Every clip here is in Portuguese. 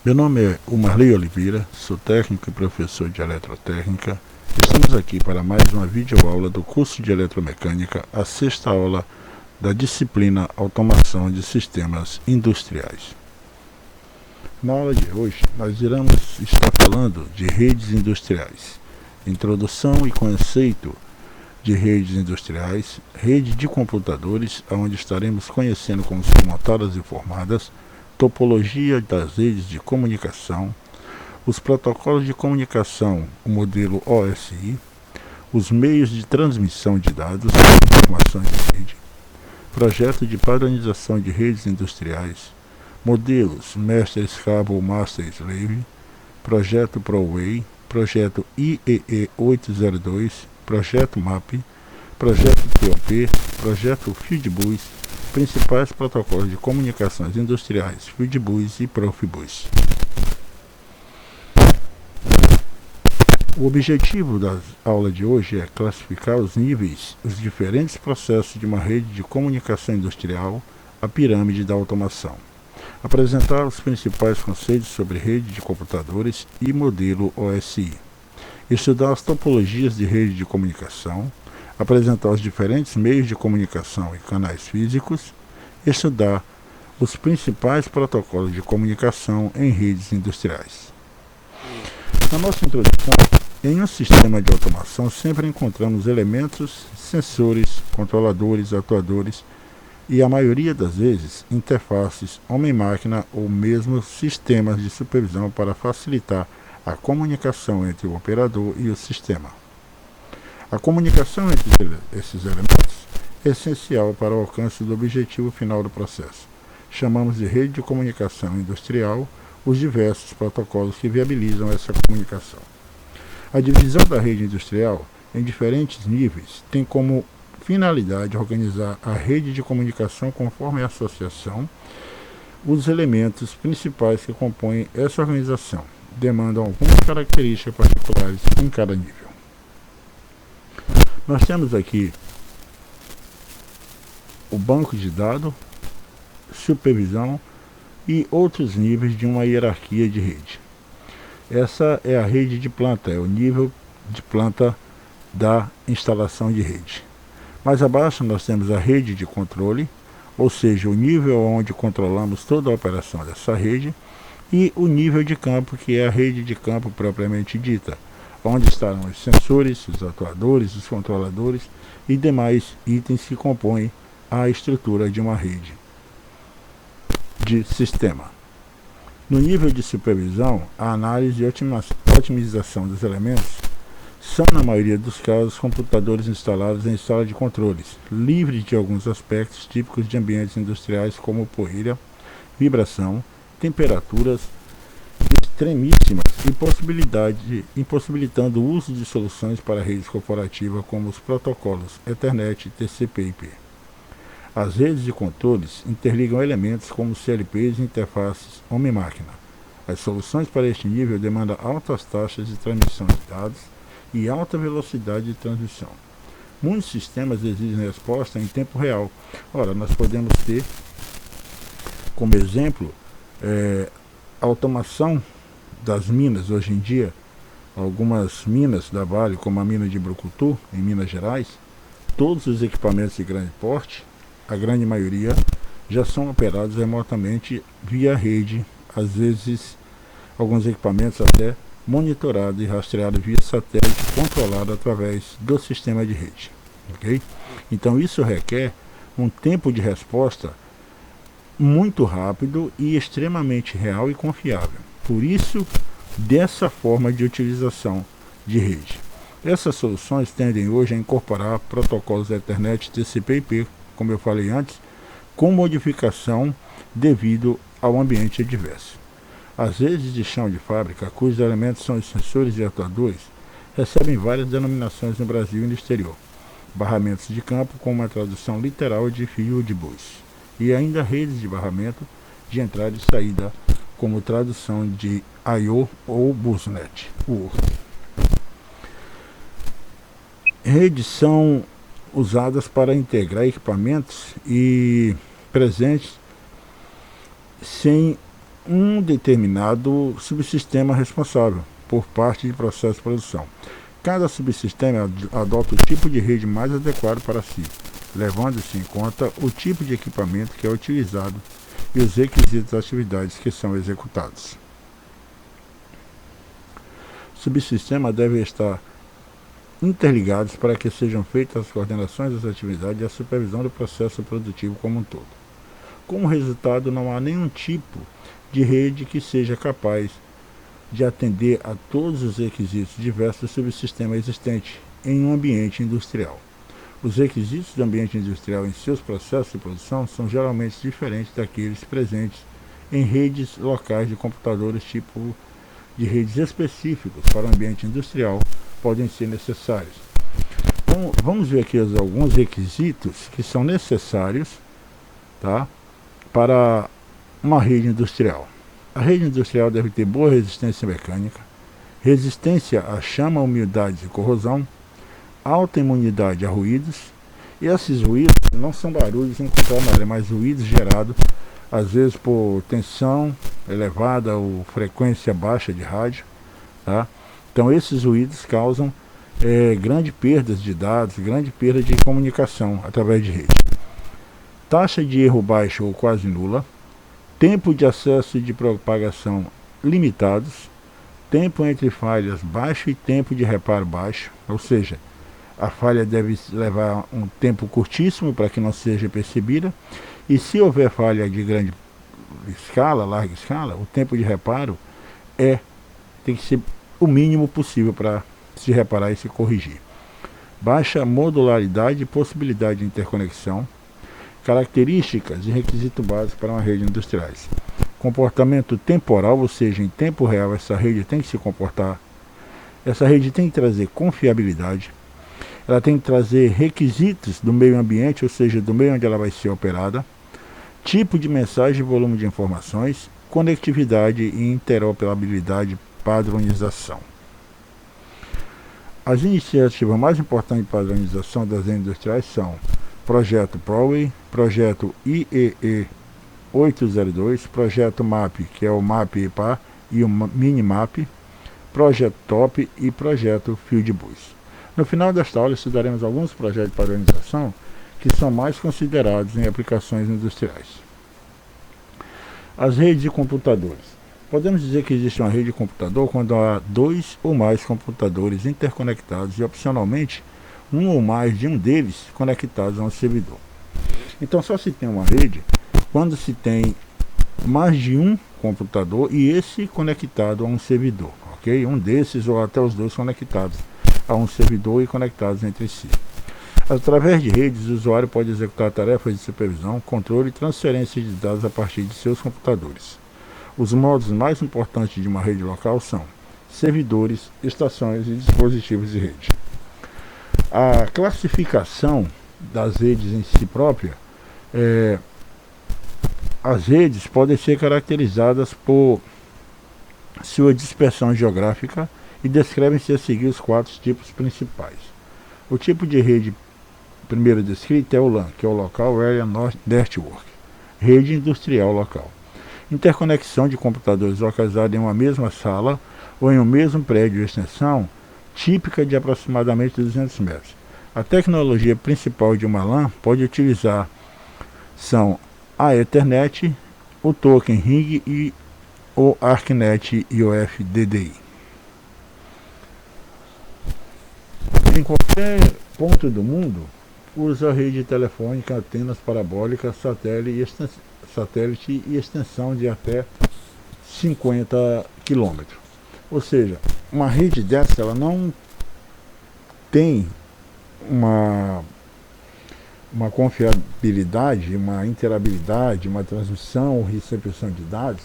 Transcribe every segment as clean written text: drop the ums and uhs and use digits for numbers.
Meu nome é Marley Oliveira, sou técnico e professor de eletrotécnica. Estamos aqui para mais uma videoaula do curso de eletromecânica, a sexta aula da disciplina Automação de Sistemas Industriais. Na aula de hoje, nós iremos estar falando de redes industriais, introdução e conceito de redes industriais, rede de computadores, onde estaremos conhecendo como são montadas e formadas, topologia das redes de comunicação, os protocolos de comunicação, o modelo OSI, os meios de transmissão de dados e informações de rede, projeto de padronização de redes industriais, modelos Master Cable Master Slave, projeto ProWay, projeto IEE 802, projeto MAP, projeto TOP, projeto Fieldbus, principais protocolos de comunicações industriais, Fieldbus e Profibus. O objetivo da aula de hoje é classificar os níveis, os diferentes processos de uma rede de comunicação industrial, a pirâmide da automação. Apresentar os principais conceitos sobre rede de computadores e modelo OSI. Estudar as topologias de rede de comunicação, apresentar os diferentes meios de comunicação e canais físicos, estudar os principais protocolos de comunicação em redes industriais. Na nossa introdução, em um sistema de automação sempre encontramos elementos, sensores, controladores, atuadores e, a maioria das vezes, interfaces, homem-máquina ou mesmo sistemas de supervisão para facilitar a comunicação entre o operador e o sistema. A comunicação entre esses elementos é essencial para o alcance do objetivo final do processo. Chamamos de rede de comunicação industrial os diversos protocolos que viabilizam essa comunicação. A divisão da rede industrial em diferentes níveis tem como finalidade organizar a rede de comunicação conforme a associação. Os elementos principais que compõem essa organização demandam algumas características particulares em cada nível. Nós temos aqui o banco de dados, supervisão e outros níveis de uma hierarquia de rede. Essa é a rede de planta, é o nível de planta da instalação de rede. Mais abaixo nós temos a rede de controle, ou seja, o nível onde controlamos toda a operação dessa rede, e o nível de campo, que é a rede de campo propriamente dita, onde estarão os sensores, os atuadores, os controladores e demais itens que compõem a estrutura de uma rede de sistema. No nível de supervisão, a análise e otimização dos elementos são, na maioria dos casos, computadores instalados em sala de controles, livres de alguns aspectos típicos de ambientes industriais como poeira, vibração, temperaturas extremíssimas e impossibilitando o uso de soluções para redes corporativas como os protocolos Ethernet, TCP/IP. As redes de controles interligam elementos como CLPs e interfaces homem-máquina. As soluções para este nível demandam altas taxas de transmissão de dados e alta velocidade de transmissão. Muitos sistemas exigem resposta em tempo real. Ora, nós podemos ter como exemplo a automação das minas hoje em dia. Algumas minas da Vale, como a mina de Brucutu, em Minas Gerais, todos os equipamentos de grande porte, a grande maioria, já são operados remotamente via rede, às vezes alguns equipamentos até monitorados e rastreados via satélite, controlado através do sistema de rede. Okay? Então isso requer um tempo de resposta muito rápido e extremamente real e confiável. Por isso, dessa forma de utilização de rede. Essas soluções tendem hoje a incorporar protocolos Ethernet, TCP/IP, como eu falei antes, com modificação devido ao ambiente adverso. As redes de chão de fábrica, cujos elementos são os sensores e atuadores, recebem várias denominações no Brasil e no exterior. Barramentos de campo, com uma tradução literal de Fieldbus. E ainda redes de barramento de entrada e saída, como tradução de I/O ou Busnet. Redes são usadas para integrar equipamentos e presentes sem um determinado subsistema responsável por parte de processo de produção. Cada subsistema adota o tipo de rede mais adequado para si, levando-se em conta o tipo de equipamento que é utilizado e os requisitos das atividades que são executados. Subsistemas devem estar interligados para que sejam feitas as coordenações das atividades e a supervisão do processo produtivo como um todo. Como resultado, não há nenhum tipo de rede que seja capaz de atender a todos os requisitos diversos do subsistema existente em um ambiente industrial. Os requisitos do ambiente industrial em seus processos de produção são geralmente diferentes daqueles presentes em redes locais de computadores, tipo de redes específicos para o ambiente industrial podem ser necessários. Então, vamos ver aqui alguns requisitos que são necessários, tá, para uma rede industrial. A rede industrial deve ter boa resistência mecânica, resistência a chama, umidade e corrosão, alta imunidade a ruídos, e esses ruídos não são barulhos em qualquer área, mas ruídos gerados às vezes por tensão elevada ou frequência baixa de rádio, tá? Então esses ruídos causam grandes perdas de dados, grande perda de comunicação através de rede. Taxa de erro baixa ou quase nula, tempo de acesso e de propagação limitados, tempo entre falhas baixo e tempo de reparo baixo, ou seja, a falha deve levar um tempo curtíssimo para que não seja percebida, e se houver falha de grande escala, larga escala, o tempo de reparo tem que ser o mínimo possível para se reparar e se corrigir. Baixa modularidade e possibilidade de interconexão, características e requisitos básicos para uma rede industriais. Comportamento temporal, ou seja, em tempo real essa rede tem que se comportar. Essa rede tem que trazer confiabilidade. Ela tem que trazer requisitos do meio ambiente, ou seja, do meio onde ela vai ser operada. Tipo de mensagem e volume de informações, conectividade e interoperabilidade, padronização. As iniciativas mais importantes de padronização das redes industriais são Projeto ProWay, Projeto IEE 802, Projeto MAP, que é o MAP-EPA e o Minimap, Projeto TOP e Projeto FieldBus. No final desta aula estudaremos alguns projetos de padronização que são mais considerados em aplicações industriais. As redes de computadores. Podemos dizer que existe uma rede de computador quando há dois ou mais computadores interconectados e, opcionalmente, um ou mais de um deles conectados a um servidor. Então, só se tem uma rede quando se tem mais de um computador e esse conectado a um servidor, ok? Um desses ou até os dois conectados a um servidor e conectados entre si. Através de redes, o usuário pode executar tarefas de supervisão, controle e transferência de dados a partir de seus computadores. Os modos mais importantes de uma rede local são servidores, estações e dispositivos de rede. A classificação das redes em si própria, as redes podem ser caracterizadas por sua dispersão geográfica e descrevem-se a seguir os 4 tipos principais. O tipo de rede primeiro descrito é o LAN, que é o Local Area Network, rede industrial local. Interconexão de computadores localizados em uma mesma sala ou em um mesmo prédio de extensão, típica de aproximadamente 200 metros. A tecnologia principal de uma LAN pode utilizar são a Ethernet, o Token Ring e o ArcNet IOF DDI. Em qualquer ponto do mundo, usa rede telefônica, antenas parabólicas, satélite e extensão de até 50 km. Ou seja, uma rede dessa ela não tem uma confiabilidade, uma interoperabilidade, uma transmissão ou recepção de dados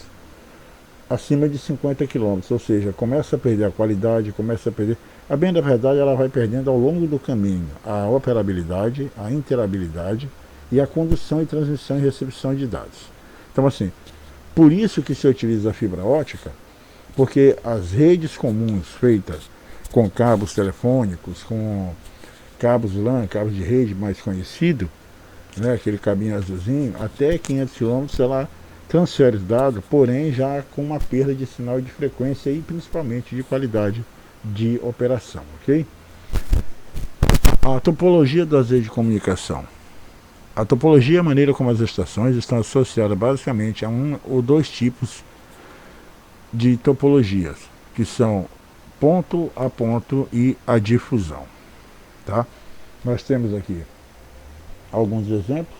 acima de 50 km, ou seja, começa a perder a qualidade, começa a perder. A bem da verdade, ela vai perdendo ao longo do caminho a operabilidade, a interoperabilidade e a condução e transmissão e recepção de dados. Então, assim, por isso que se utiliza a fibra ótica, porque as redes comuns feitas com cabos telefônicos, com cabos LAN, cabos de rede mais conhecido, né, aquele cabinho azulzinho, até 500 km ela transfere os dados, porém já com uma perda de sinal de frequência e principalmente de qualidade de operação, ok? A topologia das redes de comunicação. A topologia é a maneira como as estações estão associadas basicamente a um ou dois tipos de topologias, que são ponto a ponto e a difusão, tá? Nós temos aqui alguns exemplos,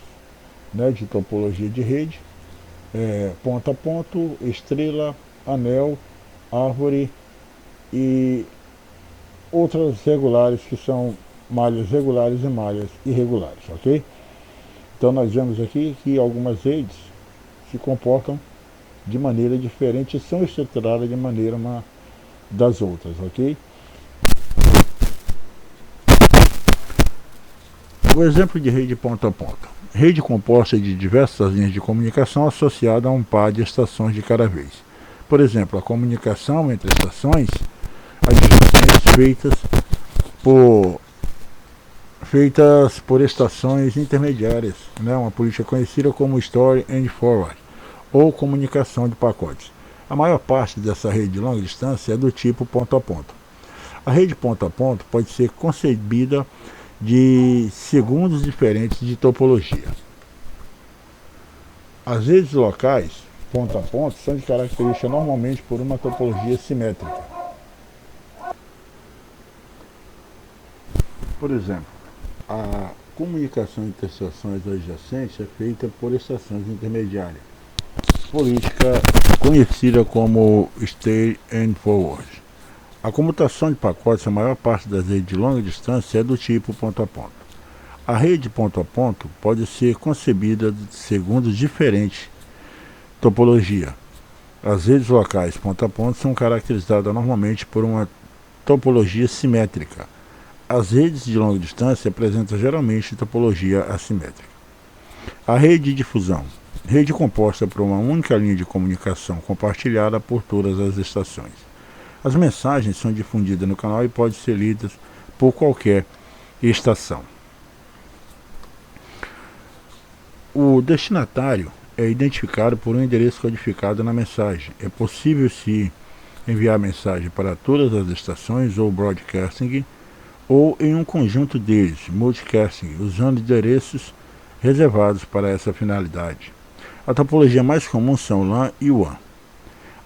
né, de topologia de rede, ponto a ponto, estrela, anel, árvore e outras regulares, que são malhas regulares e malhas irregulares, ok? Então nós vemos aqui que algumas redes se comportam de maneira diferente e são estruturadas de maneira uma das outras, ok? O exemplo de rede ponto a ponto. Rede composta de diversas linhas de comunicação associada a um par de estações de cada vez. Por exemplo, a comunicação entre estações adjacentes feitas por estações intermediárias, né? Uma política conhecida como Story and Forward, ou comunicação de pacotes. A maior parte dessa rede de longa distância é do tipo ponto a ponto. A rede ponto a ponto pode ser concebida de segundos diferentes de topologia. As redes locais ponto a ponto são de característica normalmente por uma topologia simétrica. Por exemplo, a comunicação entre estações adjacentes é feita por estações intermediárias, política conhecida como Stay and Forward. A comutação de pacotes, a maior parte das redes de longa distância é do tipo ponto a ponto. A rede ponto a ponto pode ser concebida de segundos diferentes topologia. As redes locais ponto a ponto são caracterizadas normalmente por uma topologia simétrica. As redes de longa distância apresentam geralmente topologia assimétrica. A rede de difusão. Rede composta por uma única linha de comunicação compartilhada por todas as estações. As mensagens são difundidas no canal e podem ser lidas por qualquer estação. O destinatário é identificado por um endereço codificado na mensagem. É possível se enviar mensagem para todas as estações ou broadcasting, ou em um conjunto deles, multicasting, usando endereços reservados para essa finalidade. A topologia mais comum são LAN e WAN.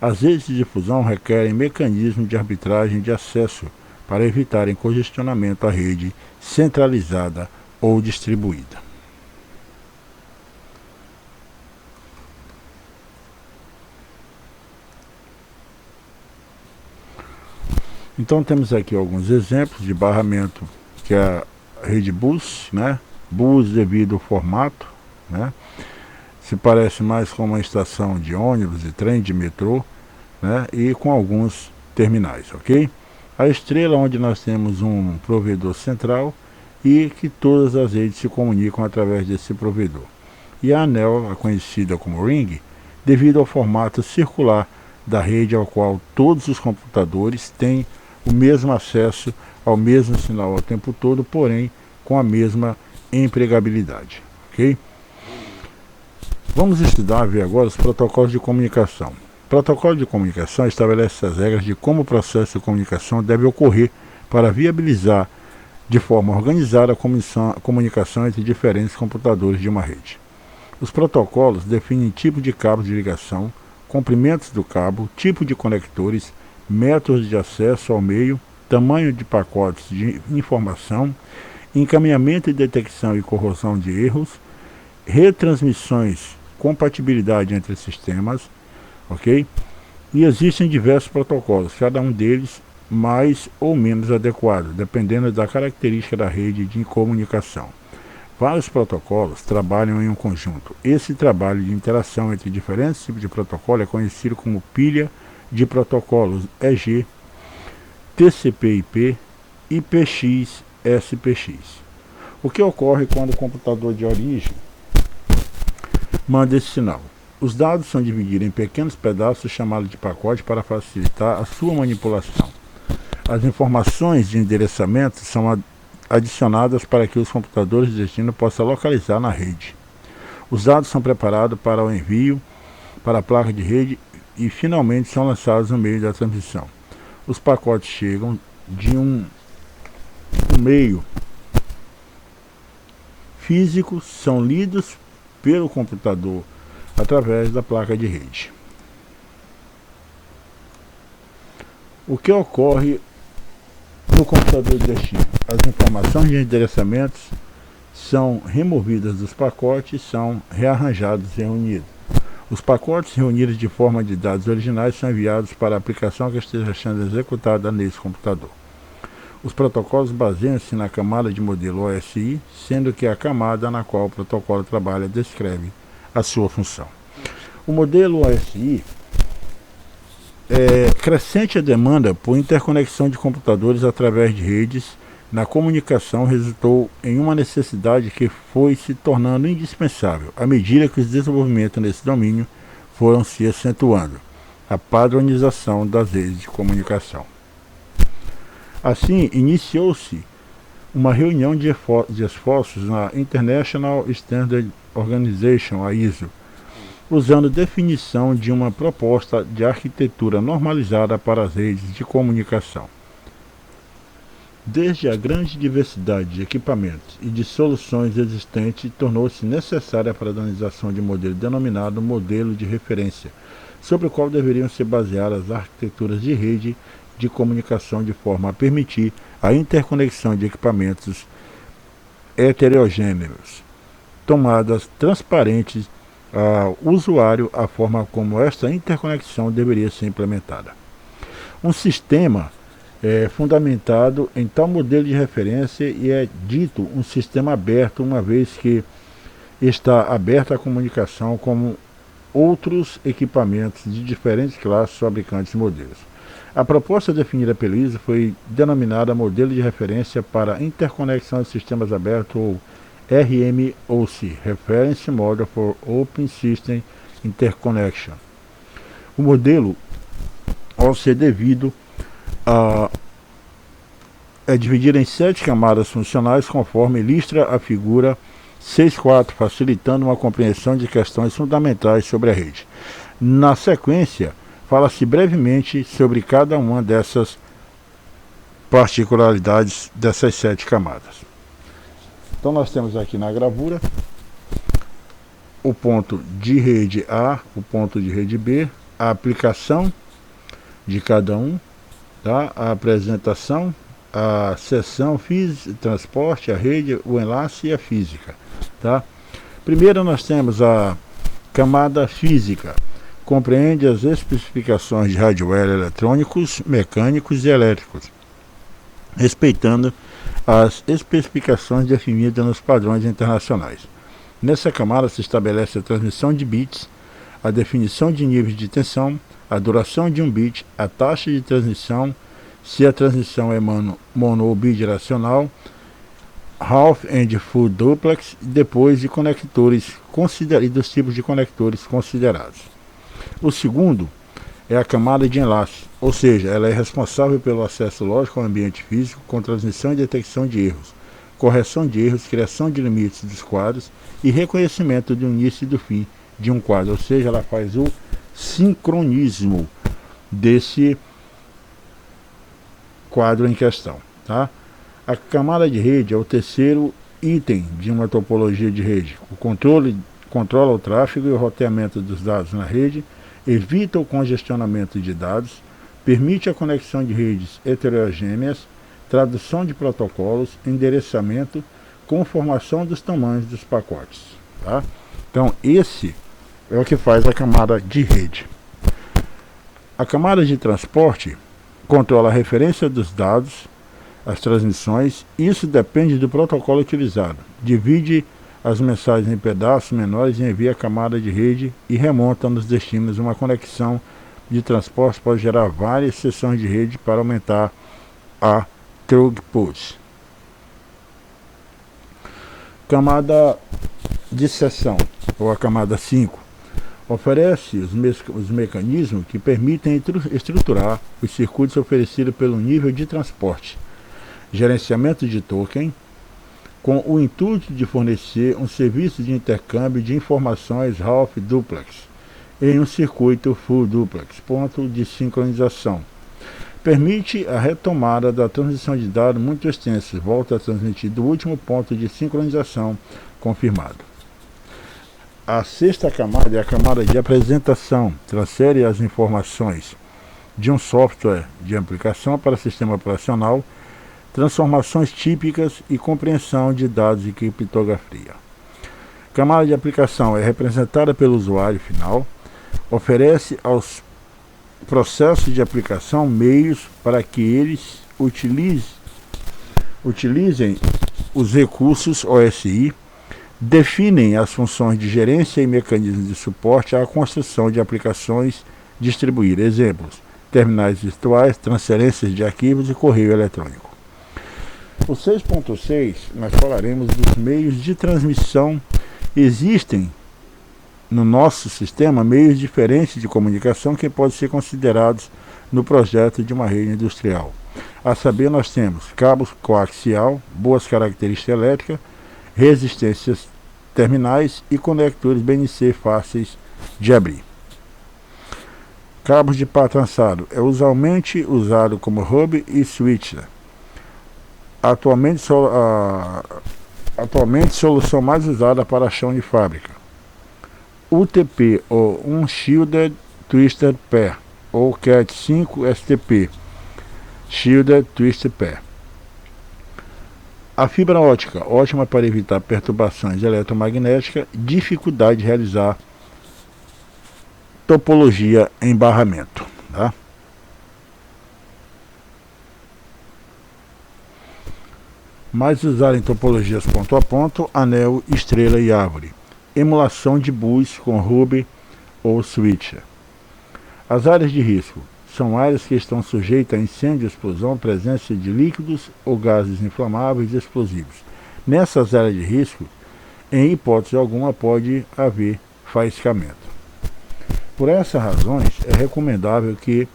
As redes de difusão requerem mecanismos de arbitragem de acesso para evitarem congestionamento à rede centralizada ou distribuída. Então temos aqui alguns exemplos de barramento, que é a rede bus, né? Bus devido ao formato, né? Se parece mais com uma estação de ônibus e trem de metrô, né? E com alguns terminais, ok? A estrela, onde nós temos um provedor central e que todas as redes se comunicam através desse provedor. E a anel, a conhecida como ring, devido ao formato circular da rede, ao qual todos os computadores têm o mesmo acesso ao mesmo sinal ao tempo todo, porém com a mesma empregabilidade, ok? Vamos estudar, ver agora os protocolos de comunicação. O protocolo de comunicação estabelece as regras de como o processo de comunicação deve ocorrer para viabilizar de forma organizada a comunicação entre diferentes computadores de uma rede. Os protocolos definem tipo de cabo de ligação, comprimentos do cabo, tipo de conectores, métodos de acesso ao meio, tamanho de pacotes de informação, encaminhamento e detecção e correção de erros, retransmissões, compatibilidade entre sistemas, ok? E existem diversos protocolos, cada um deles mais ou menos adequado, dependendo da característica da rede de comunicação. Vários protocolos trabalham em um conjunto. Esse trabalho de interação entre diferentes tipos de protocolo é conhecido como pilha de protocolos EG, TCP/IP, IPX, SPX. O que ocorre quando o computador de origem manda esse sinal? Os dados são divididos em pequenos pedaços chamados de pacote para facilitar a sua manipulação. As informações de endereçamento são adicionadas para que os computadores de destino possam localizar na rede. Os dados são preparados para o envio para a placa de rede e finalmente são lançados no meio da transmissão. Os pacotes chegam de um meio físico, são lidos pelo computador através da placa de rede. O que ocorre no computador de destino? As informações de endereçamentos são removidas dos pacotes e são rearranjados e reunidos. Os pacotes reunidos de forma de dados originais são enviados para a aplicação que esteja sendo executada nesse computador. Os protocolos baseiam-se na camada de modelo OSI, sendo que a camada na qual o protocolo trabalha descreve a sua função. O modelo OSI crescente a demanda por interconexão de computadores através de redes na comunicação resultou em uma necessidade que foi se tornando indispensável à medida que os desenvolvimentos nesse domínio foram se acentuando, a padronização das redes de comunicação. Assim, iniciou-se uma reunião de esforços na International Standard Organization, a ISO, usando definição de uma proposta de arquitetura normalizada para as redes de comunicação. Desde a grande diversidade de equipamentos e de soluções existentes, tornou-se necessária a padronização de modelo denominado modelo de referência, sobre o qual deveriam se basear as arquiteturas de rede de comunicação de forma a permitir a interconexão de equipamentos heterogêneos, tomadas transparentes ao usuário a forma como esta interconexão deveria ser implementada. Um sistema fundamentado em tal modelo de referência e é dito um sistema aberto, uma vez que está aberta à comunicação com outros equipamentos de diferentes classes, fabricantes e modelos. A proposta definida pelo ISO foi denominada modelo de referência para interconexão de sistemas abertos, ou RMOC, Reference Model for Open System Interconnection. O modelo, ao ser devido é dividido em 7 camadas funcionais, conforme ilustra a figura 6.4, facilitando uma compreensão de questões fundamentais sobre a rede. Na sequência, fala-se brevemente sobre cada uma dessas particularidades dessas 7 camadas. Então nós temos aqui na gravura o ponto de rede A, o ponto de rede B, a aplicação de cada um, tá? A apresentação, a seção física, transporte, a rede, o enlace e a física, tá? Primeiro nós temos a camada física, compreende as especificações de hardware eletrônicos, mecânicos e elétricos, respeitando as especificações definidas nos padrões internacionais. Nessa camada se estabelece a transmissão de bits, a definição de níveis de tensão, a duração de um bit, a taxa de transmissão, se a transmissão é mono ou bidirecional, half and full duplex, e depois de conectores e dos tipos de conectores considerados. O segundo é a camada de enlace, ou seja, ela é responsável pelo acesso lógico ao ambiente físico, com transmissão e detecção de erros, correção de erros, criação de limites dos quadros e reconhecimento do início e do fim de um quadro, ou seja, ela faz o sincronismo desse quadro em questão, tá? A camada de rede é o terceiro item de uma topologia de rede. O controla o tráfego e o roteamento dos dados na rede, evita o congestionamento de dados, permite a conexão de redes heterogêneas, tradução de protocolos, endereçamento, conformação dos tamanhos dos pacotes, tá? Então esse é o que faz a camada de rede. A camada de transporte controla a referência dos dados, as transmissões. Isso depende do protocolo utilizado. Divide as mensagens em pedaços menores e envia a camada de rede e remonta nos destinos. Uma conexão de transporte pode gerar várias seções de rede para aumentar a throughput. Camada de seção, ou a camada 5, oferece os mecanismos que permitem estruturar os circuitos oferecidos pelo nível de transporte, gerenciamento de token, com o intuito de fornecer um serviço de intercâmbio de informações half-duplex, em um circuito full duplex, ponto de sincronização. Permite a retomada da transmissão de dados muito extensos, volta a transmitir do último ponto de sincronização confirmado. A sexta camada é a camada de apresentação, transfere as informações de um software de aplicação para sistema operacional, transformações típicas e compreensão de dados e criptografia. Camada de aplicação é representada pelo usuário final, oferece aos processos de aplicação meios para que eles utilizem os recursos OSI, definem as funções de gerência e mecanismos de suporte à construção de aplicações distribuídas. Exemplos: terminais virtuais, transferências de arquivos e correio eletrônico. O 6.6 nós falaremos dos meios de transmissão. Existem no nosso sistema meios diferentes de comunicação que podem ser considerados no projeto de uma rede industrial. A saber, nós temos cabos coaxial, boas características elétricas, resistências terminais e conectores BNC fáceis de abrir. Cabos de par trançado é usualmente usado como hub e switcher. Atualmente, solução mais usada para chão de fábrica. UTP ou Unshielded Twisted Pair ou Cat5 STP Shielded Twisted Pair. A fibra ótica, ótima para evitar perturbações eletromagnéticas, dificuldade de realizar topologia em barramento. Tá? Mais usar em topologias ponto a ponto, anel, estrela e árvore. Emulação de bus com hub ou switcher. As áreas de risco são áreas que estão sujeitas a incêndio, explosão, presença de líquidos ou gases inflamáveis e explosivos. Nessas áreas de risco, em hipótese alguma, pode haver faiscamento. Por essas razões, é recomendável que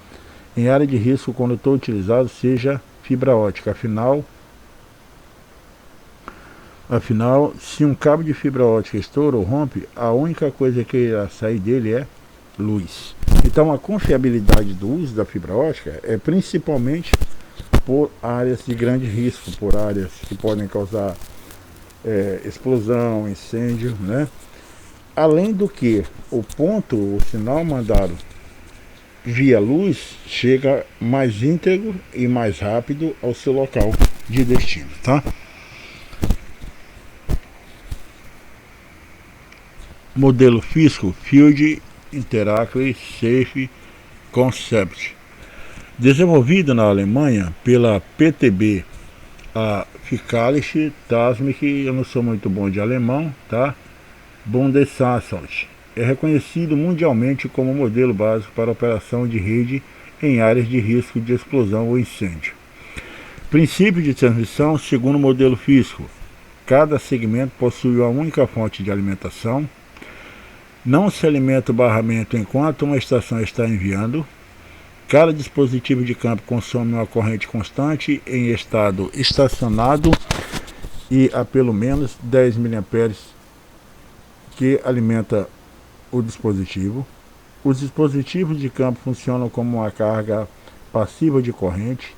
em área de risco o condutor utilizado seja fibra ótica. Afinal, se um cabo de fibra ótica estoura ou rompe, a única coisa que irá sair dele é luz. Então, a confiabilidade do uso da fibra ótica é principalmente por áreas de grande risco, por áreas que podem causar explosão, incêndio, né? Além do que o sinal mandado via luz chega mais íntegro e mais rápido ao seu local de destino, tá? Modelo físico Field Interactive Safe Concept, desenvolvido na Alemanha pela PTB, a Ficalische Tasmik, eu não sou muito bom de alemão, tá? Bundesanstalt. É reconhecido mundialmente como modelo básico para operação de rede em áreas de risco de explosão ou incêndio. Princípio de transmissão segundo o modelo físico. Cada segmento possui uma única fonte de alimentação. Não se alimenta o barramento enquanto uma estação está enviando. Cada dispositivo de campo consome uma corrente constante em estado estacionado e a pelo menos 10 mA que alimenta o dispositivo. Os dispositivos de campo funcionam como uma carga passiva de corrente.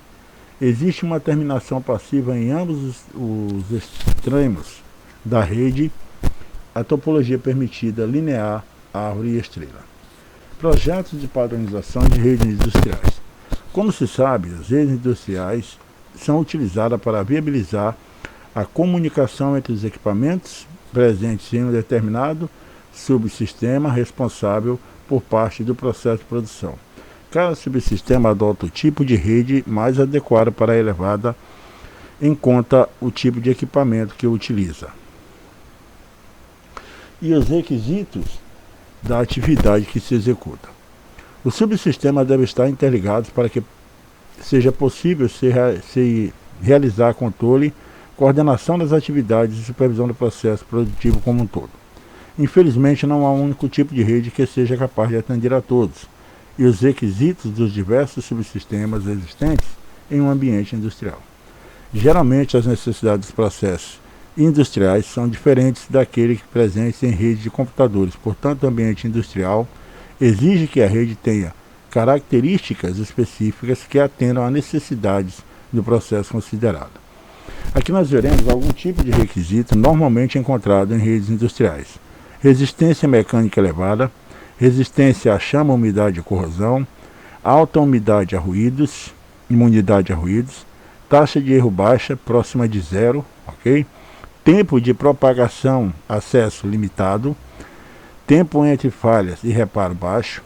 Existe uma terminação passiva em ambos os extremos da rede. A topologia permitida linear, árvore e estrela. Projetos de padronização de redes industriais. Como se sabe, as redes industriais são utilizadas para viabilizar a comunicação entre os equipamentos presentes em um determinado subsistema responsável por parte do processo de produção. Cada subsistema adota o tipo de rede mais adequado para a levada em conta o tipo de equipamento que utiliza e os requisitos da atividade que se executa. Os subsistemas devem estar interligados para que seja possível se realizar controle, coordenação das atividades e supervisão do processo produtivo como um todo. Infelizmente, não há um único tipo de rede que seja capaz de atender a todos, e os requisitos dos diversos subsistemas existentes em um ambiente industrial. Geralmente, as necessidades dos processos industriais são diferentes daqueles presentes em redes de computadores. Portanto, o ambiente industrial exige que a rede tenha características específicas que atendam às necessidades do processo considerado. Aqui nós veremos algum tipo de requisito normalmente encontrado em redes industriais: resistência mecânica elevada, resistência à chama, umidade e corrosão, alta umidade a ruídos, imunidade a ruídos, taxa de erro baixa, próxima de zero, ok? Tempo de propagação, acesso limitado, tempo entre falhas e reparo baixo,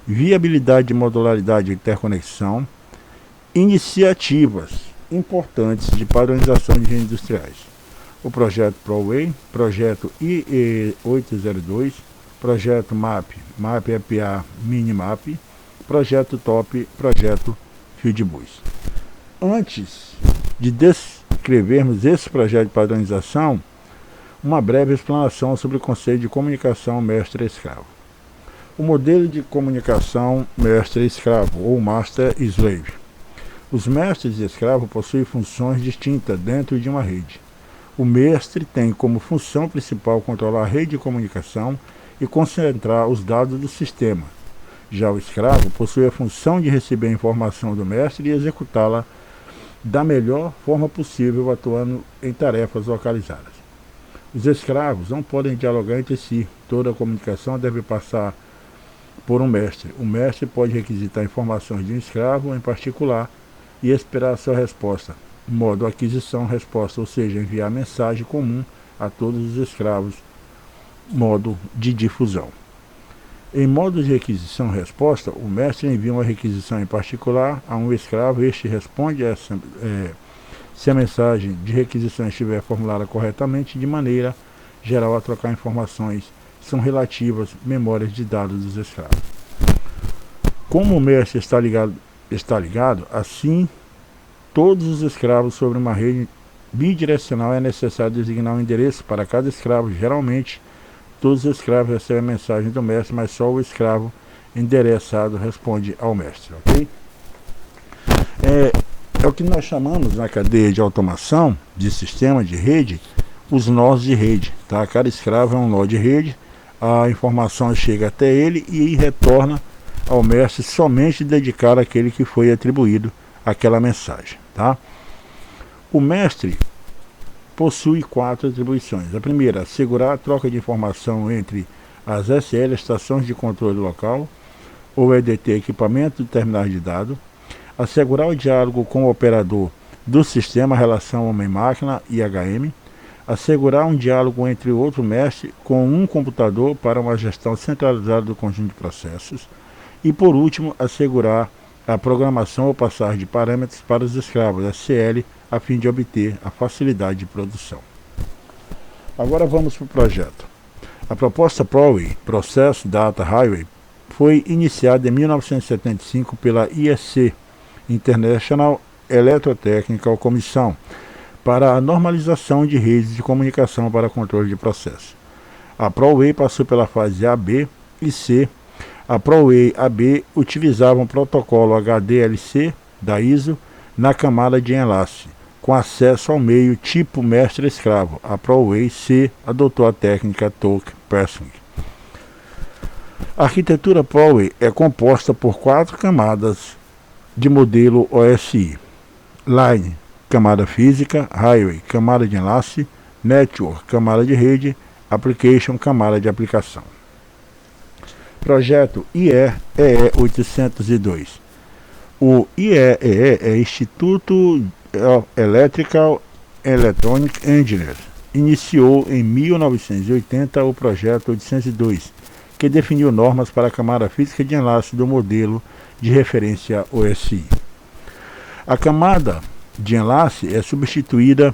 viabilidade, modularidade e interconexão, iniciativas importantes de padronização de redes industriais: o projeto ProWay, projeto IE802, projeto MAP, MAP EPA Minimap, projeto TOP, projeto FieldBus. Antes de descrevermos esse projeto de padronização, uma breve explanação sobre o conceito de comunicação mestre-escravo. O modelo de comunicação mestre-escravo, ou master-slave. Os mestres e escravos possuem funções distintas dentro de uma rede. O mestre tem como função principal controlar a rede de comunicação e concentrar os dados do sistema. Já o escravo possui a função de receber a informação do mestre e executá-la da melhor forma possível, atuando em tarefas localizadas. Os escravos não podem dialogar entre si. Toda a comunicação deve passar por um mestre. O mestre pode requisitar informações de um escravo em particular e esperar a sua resposta. Modo aquisição-resposta, ou seja, enviar mensagem comum a todos os escravos. Modo de difusão. Em modo de requisição-resposta, o mestre envia uma requisição em particular a um escravo. Este responde se a mensagem de requisição estiver formulada corretamente, de maneira geral a trocar informações são relativas memórias de dados dos escravos. Como o mestre está ligado, assim todos os escravos sobre uma rede bidirecional é necessário designar um endereço para cada escravo. Geralmente, todos os escravos recebem a mensagem do mestre, mas só o escravo endereçado responde ao mestre, ok? É o que nós chamamos na cadeia de automação de sistema de rede, os nós de rede, tá? Cada escravo é um nó de rede, a informação chega até ele e retorna ao mestre somente dedicado àquele que foi atribuído aquela mensagem, tá? O mestre possui 4 atribuições. A primeira, assegurar a troca de informação entre as SL, estações de controle local, ou EDT, equipamento de terminais de dados. Assegurar o diálogo com o operador do sistema, relação homem-máquina e HM. Assegurar um diálogo entre outro mestre com um computador para uma gestão centralizada do conjunto de processos. E, por último, assegurar a programação ou passagem de parâmetros para os escravos SL, a fim de obter a facilidade de produção. Agora vamos para o projeto. A proposta ProWay, Process Data Highway, foi iniciada em 1975 pela IEC, International Electrotechnical Commission, para a normalização de redes de comunicação para controle de processo. A ProWay passou pela fase A, B e C. A ProWay AB utilizava um protocolo HDLC da ISO na camada de enlace, com acesso ao meio tipo mestre-escravo. A ProWay C adotou a técnica Token Parsing. A arquitetura ProWay é composta por 4 camadas de modelo OSI: Line, camada física; Highway, camada de enlace; Network, camada de rede; Application, camada de aplicação. Projeto IEEE 802. O IEEE é Instituto Electrical Electronic Engineers. Iniciou em 1980 o projeto 802, que definiu normas para a camada física de enlace do modelo de referência OSI. A camada de enlace é subdividida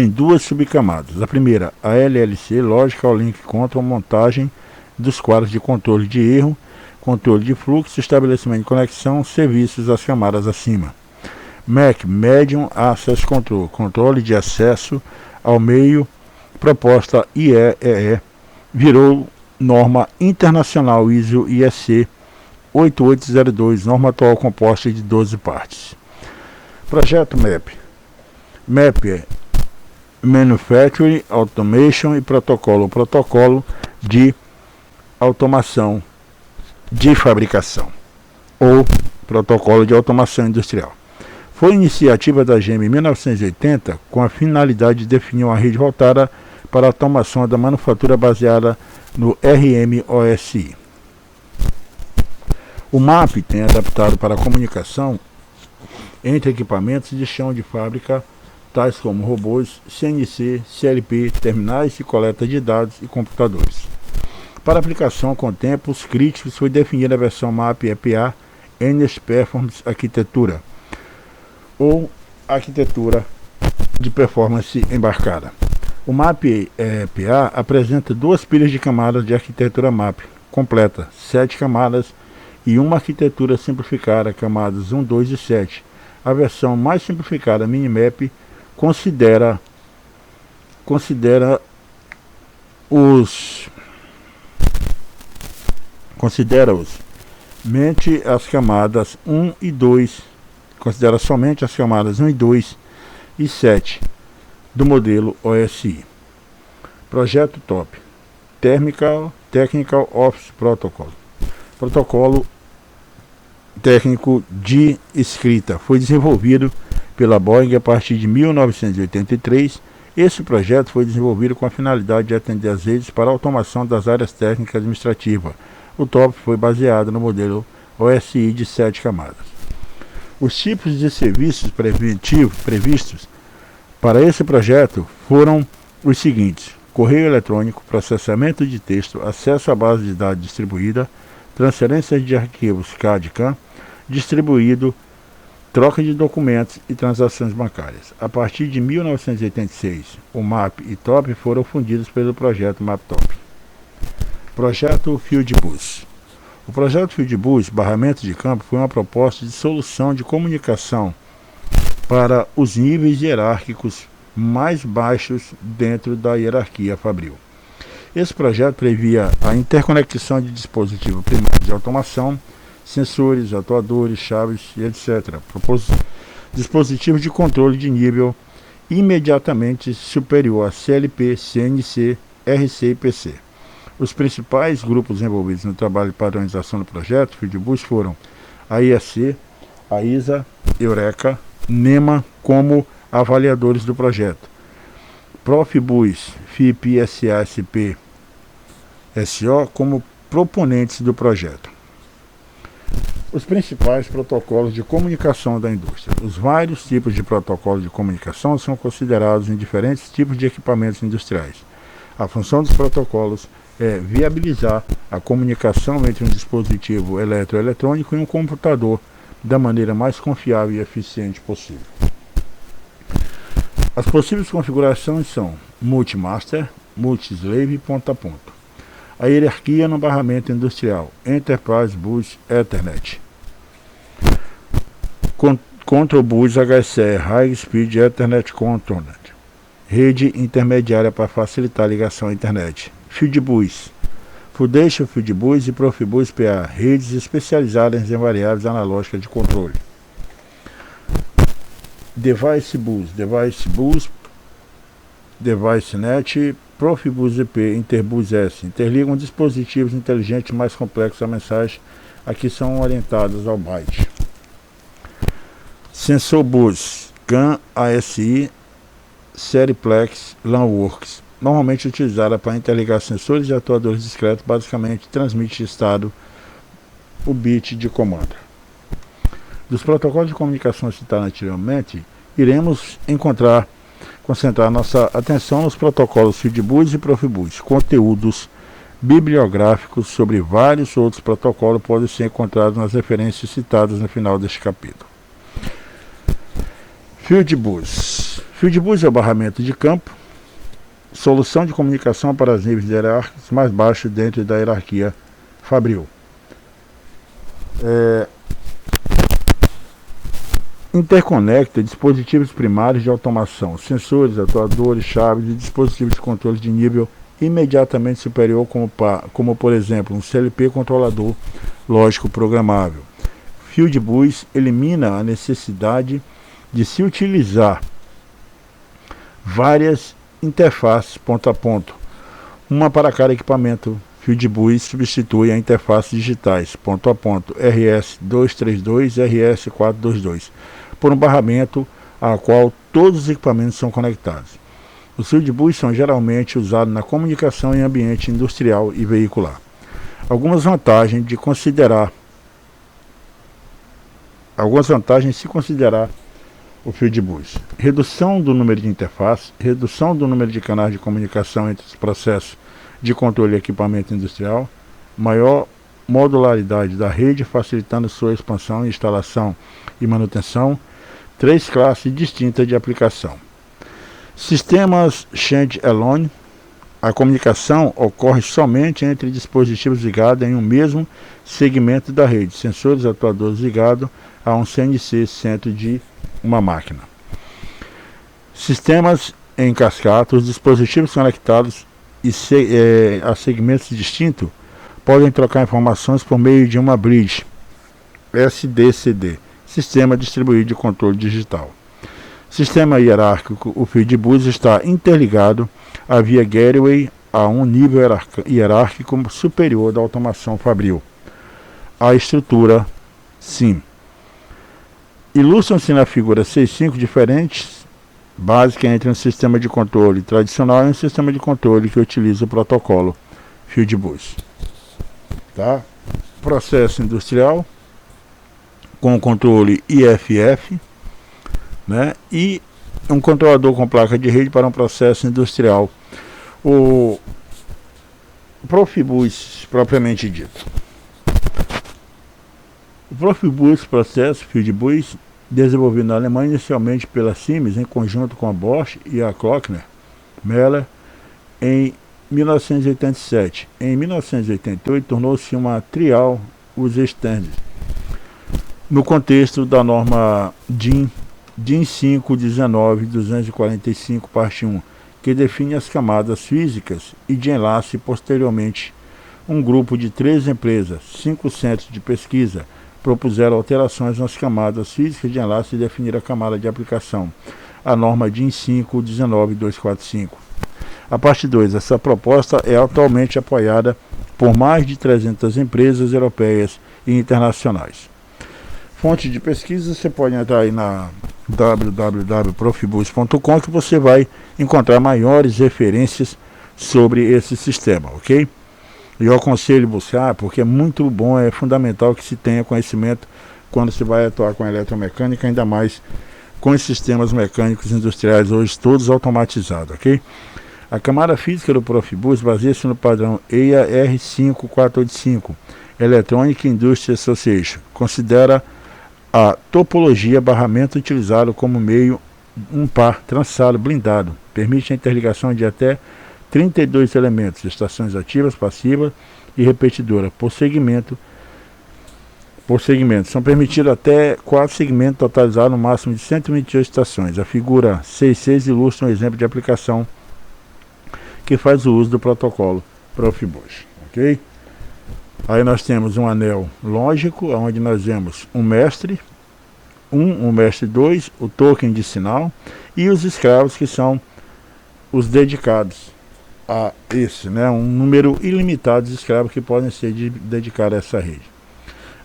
em 2 subcamadas. A primeira, a LLC, Logical Link Control, montagem dos quadros de controle de erro, controle de fluxo, estabelecimento de conexão, serviços às camadas acima. MAC, Medium Access Control, controle de acesso ao meio, proposta IEEE, virou norma internacional ISO IEC 8802, norma atual composta de 12 partes. Projeto MAP. MAP é Manufacturing Automation e Protocolo. Protocolo de automação de fabricação, ou protocolo de automação industrial. Foi iniciativa da GM em 1980 com a finalidade de definir uma rede voltada para a automação da manufatura baseada no RMOSI. O MAP tem adaptado para a comunicação entre equipamentos de chão de fábrica, tais como robôs, CNC, CLP, terminais de coleta de dados e computadores. Para aplicação com tempos críticos, foi definida a versão MAP EPA Energy Performance Arquitetura, ou arquitetura de performance embarcada. O MAP EPA apresenta duas pilhas de camadas de arquitetura MAP completa, 7 camadas e uma arquitetura simplificada, camadas 1, 2 e 7. A versão mais simplificada, Minimap, considera somente as camadas 1 e 2 e 7 do modelo OSI. Projeto TOP, Technical Office Protocolo técnico de escrita. Foi desenvolvido pela Boeing a partir de 1983. Esse projeto foi desenvolvido com a finalidade de atender às redes para a automação das áreas técnicas administrativas. O TOP foi baseado no modelo OSI de 7 camadas. Os tipos de serviços previstos para esse projeto foram os seguintes: correio eletrônico, processamento de texto, acesso à base de dados distribuída, transferência de arquivos CAD e CAM distribuído, troca de documentos e transações bancárias. A partir de 1986, o MAP e TOP foram fundidos pelo projeto MAP-TOP. Projeto Fieldbus. O projeto Fieldbus, barramento de campo, foi uma proposta de solução de comunicação para os níveis hierárquicos mais baixos dentro da hierarquia fabril. Esse projeto previa a interconexão de dispositivos primários de automação, sensores, atuadores, chaves e etc. Dispositivos de controle de nível imediatamente superior a CLP, CNC, RC e PC. Os principais grupos envolvidos no trabalho de padronização do projeto Fieldbus foram a IEC, a ISA, Eureka, NEMA como avaliadores do projeto, Profibus, FIP, SA, SP, SO como proponentes do projeto. Os principais protocolos de comunicação da indústria. Os vários tipos de protocolos de comunicação são considerados em diferentes tipos de equipamentos industriais. A função dos protocolos é viabilizar a comunicação entre um dispositivo eletroeletrônico e um computador da maneira mais confiável e eficiente possível. As possíveis configurações são multimaster, multislave e ponta a ponto. A hierarquia no barramento industrial, Enterprise Bus Ethernet, Control Bus HSE, High Speed Ethernet Controller, rede intermediária para facilitar a ligação à internet, Fieldbus, Foundation Fieldbus e Profibus PA, redes especializadas em variáveis analógicas de controle. Device Bus, DeviceNet, Profibus EP, Interbus S, interligam dispositivos inteligentes mais complexos a mensagem, aqui são orientados ao byte. Sensor Bus, CAN, ASI, Seriplex, LANWorks, normalmente utilizada para interligar sensores e atuadores discretos, basicamente transmite estado o bit de comando. Dos protocolos de comunicação citados anteriormente, iremos concentrar nossa atenção nos protocolos Fieldbus e Profibus. Conteúdos bibliográficos sobre vários outros protocolos podem ser encontrados nas referências citadas no final deste capítulo. Fieldbus. Fieldbus é o barramento de campo, solução de comunicação para os níveis hierárquicos mais baixos dentro da hierarquia fabril. Interconecta dispositivos primários de automação, sensores, atuadores, chaves e dispositivos de controle de nível imediatamente superior, como por exemplo um CLP controlador lógico programável. Fieldbus elimina a necessidade de se utilizar várias interfaces ponto a ponto, uma para cada equipamento Fieldbus substitui a interface digitais ponto a ponto RS232 e RS422 por um barramento a qual todos os equipamentos são conectados. Os Fieldbus são geralmente usados na comunicação em ambiente industrial e veicular. Algumas vantagens se considerar o Fieldbus: redução do número de interfaces, redução do número de canais de comunicação entre os processos de controle e equipamento industrial, maior modularidade da rede, facilitando sua expansão, instalação e manutenção, 3 classes distintas de aplicação. Sistemas Stand-alone. A comunicação ocorre somente entre dispositivos ligados em um mesmo segmento da rede, sensores atuadores ligados a um CNC, centro de uma máquina. Sistemas em cascata. Os dispositivos conectados a segmentos distintos podem trocar informações por meio de uma bridge SDCD, Sistema Distribuído de Controle Digital. Sistema hierárquico. O Fieldbus está interligado a via Gateway a um nível hierárquico superior da automação fabril. A estrutura SIM. Ilustram-se na figura 6.5 diferentes básica entre um sistema de controle tradicional e um sistema de controle que utiliza o protocolo Fieldbus. Tá? Processo industrial com o controle IFF, né? E um controlador com placa de rede para um processo industrial. O Profibus propriamente dito. O Profibus processo Fieldbus, desenvolvido na Alemanha inicialmente pela Siemens em conjunto com a Bosch e a Kloeckner Meller em 1987. Em 1988 tornou-se uma trial user standard no contexto da norma DIN 5.19.245, parte 1, que define as camadas físicas e de enlace. Posteriormente, um grupo de 3 empresas, 5 centros de pesquisa, propuseram alterações nas camadas físicas de enlace e definiram a camada de aplicação, a norma DIN 5.19.245. A parte 2. Essa proposta é atualmente apoiada por mais de 300 empresas europeias e internacionais. Fonte de pesquisa, você pode entrar aí na www.profibus.com que você vai encontrar maiores referências sobre esse sistema, ok? E eu aconselho buscar, porque é muito bom, é fundamental que se tenha conhecimento quando se vai atuar com a eletromecânica, ainda mais com os sistemas mecânicos industriais hoje todos automatizados, ok? A camada física do Profibus baseia-se no padrão EIA R5485, Electronic Industry Association. Considera a topologia barramento utilizado como meio um par trançado blindado. Permite a interligação de até 32 elementos, estações ativas, passivas e repetidora por segmento. São permitidos até 4 segmentos, totalizados no máximo de 128 estações. A figura 6.6 ilustra um exemplo de aplicação que faz o uso do protocolo Profibus, ok? Aí nós temos um anel lógico, onde nós vemos um mestre 1, um mestre 2, o token de sinal e os escravos, que são os dedicados a esse, né? Um número ilimitado de escravos que podem ser dedicados a essa rede.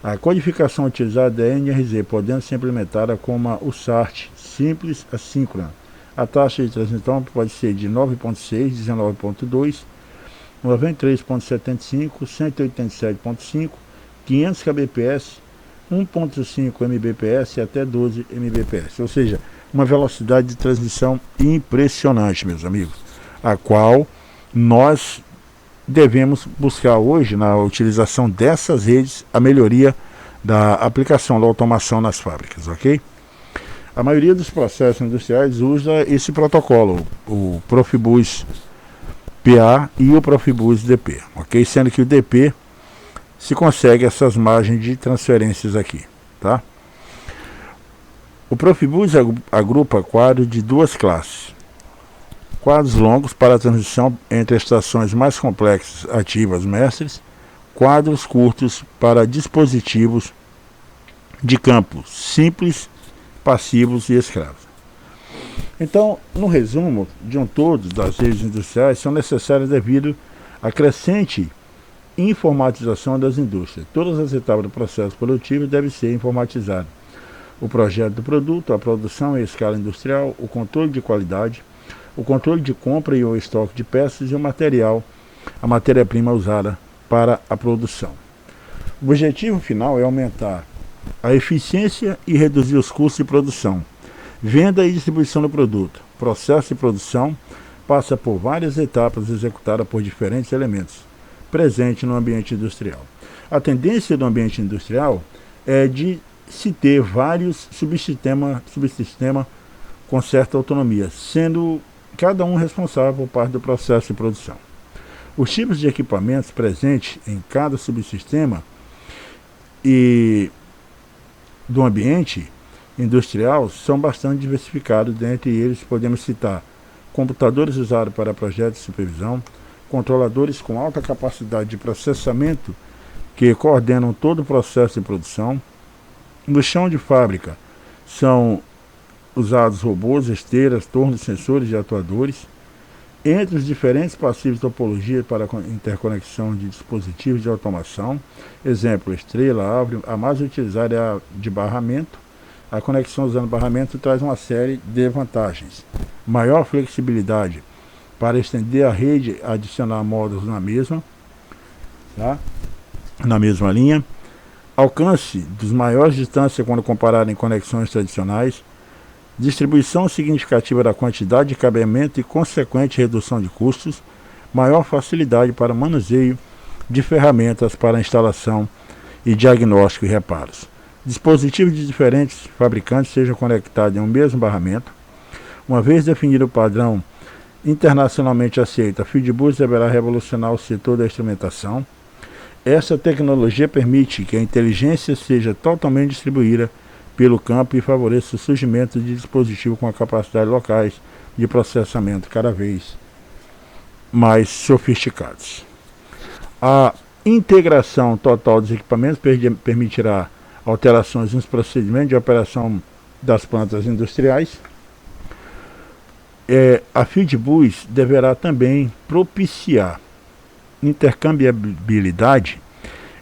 A codificação utilizada é NRZ, podendo ser implementada como uma USART simples assíncrona. A taxa de transmissão pode ser de 9.6, 19.2, 93.75, 187.5, 500 kbps, 1.5 mbps e até 12 mbps. Ou seja, uma velocidade de transmissão impressionante, meus amigos, a qual nós devemos buscar hoje, na utilização dessas redes, a melhoria da aplicação da automação nas fábricas, ok? A maioria dos processos industriais usa esse protocolo, o Profibus PA e o Profibus DP, ok? Sendo que o DP se consegue essas margens de transferências aqui, tá? O Profibus agrupa quadros de 2 classes. Quadros longos para a transição entre estações mais complexas, ativas, mestres. Quadros curtos para dispositivos de campo simples, passivos e escravos. Então, no resumo de um todo das redes industriais, são necessárias devido à crescente informatização das indústrias. Todas as etapas do processo produtivo devem ser informatizadas. O projeto do produto, a produção em escala industrial, o controle de qualidade, o controle de compra e o estoque de peças e o material, a matéria-prima usada para a produção. O objetivo final é aumentar a eficiência e reduzir os custos de produção, venda e distribuição do produto. O processo de produção passa por várias etapas executadas por diferentes elementos presentes no ambiente industrial. A tendência do ambiente industrial é de se ter vários subsistemas com certa autonomia, sendo cada um responsável por parte do processo de produção. Os tipos de equipamentos presentes em cada subsistema e do ambiente industrial são bastante diversificados. Dentre eles podemos citar computadores usados para projetos de supervisão, controladores com alta capacidade de processamento que coordenam todo o processo de produção. No chão de fábrica são usados robôs, esteiras, tornos, sensores e atuadores. Entre os diferentes passivos de topologia para interconexão de dispositivos de automação, exemplo, estrela, árvore, a mais utilizada é a de barramento. A conexão usando barramento traz uma série de vantagens. Maior flexibilidade para estender a rede, adicionar módulos na mesma linha. Alcance dos maiores distâncias quando comparado em conexões tradicionais. Distribuição significativa da quantidade de cabeamento e consequente redução de custos. Maior facilidade para manuseio de ferramentas para instalação e diagnóstico e reparos. Dispositivos de diferentes fabricantes sejam conectados em um mesmo barramento. Uma vez definido o padrão internacionalmente aceito, a Fieldbus deverá revolucionar o setor da instrumentação. Essa tecnologia permite que a inteligência seja totalmente distribuída pelo campo e favoreça o surgimento de dispositivos com a capacidade locais de processamento cada vez mais sofisticados. A integração total dos equipamentos permitirá alterações nos procedimentos de operação das plantas industriais. A Fieldbus deverá também propiciar intercambiabilidade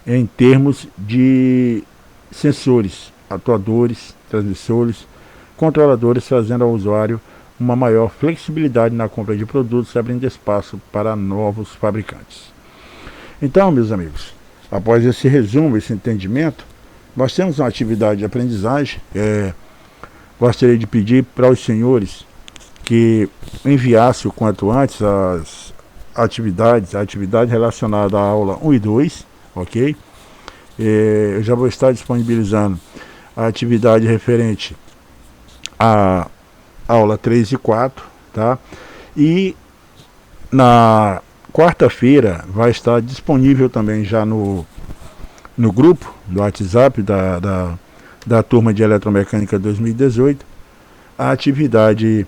em termos de sensores, atuadores, transmissores, controladores, fazendo ao usuário uma maior flexibilidade na compra de produtos, abrindo espaço para novos fabricantes. Então, meus amigos, após esse resumo, esse entendimento, nós temos uma atividade de aprendizagem. Gostaria de pedir para os senhores que enviassem o quanto antes a atividade relacionada à aula 1 e 2, ok? Eu já vou estar disponibilizando a atividade referente à aula 3 e 4, tá? E na quarta-feira vai estar disponível também já no grupo do WhatsApp da turma de Eletromecânica 2018 a atividade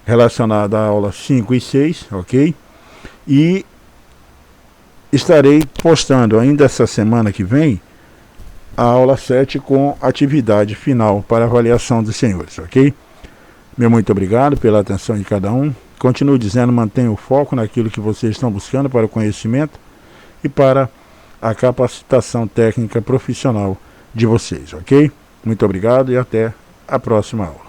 relacionada à aula 5 e 6, ok? E estarei postando ainda essa semana que vem a aula 7 com atividade final para avaliação dos senhores, ok? Meu muito obrigado pela atenção de cada um. Continuo dizendo, mantenha o foco naquilo que vocês estão buscando para o conhecimento e para a capacitação técnica profissional de vocês, ok? Muito obrigado e até a próxima aula.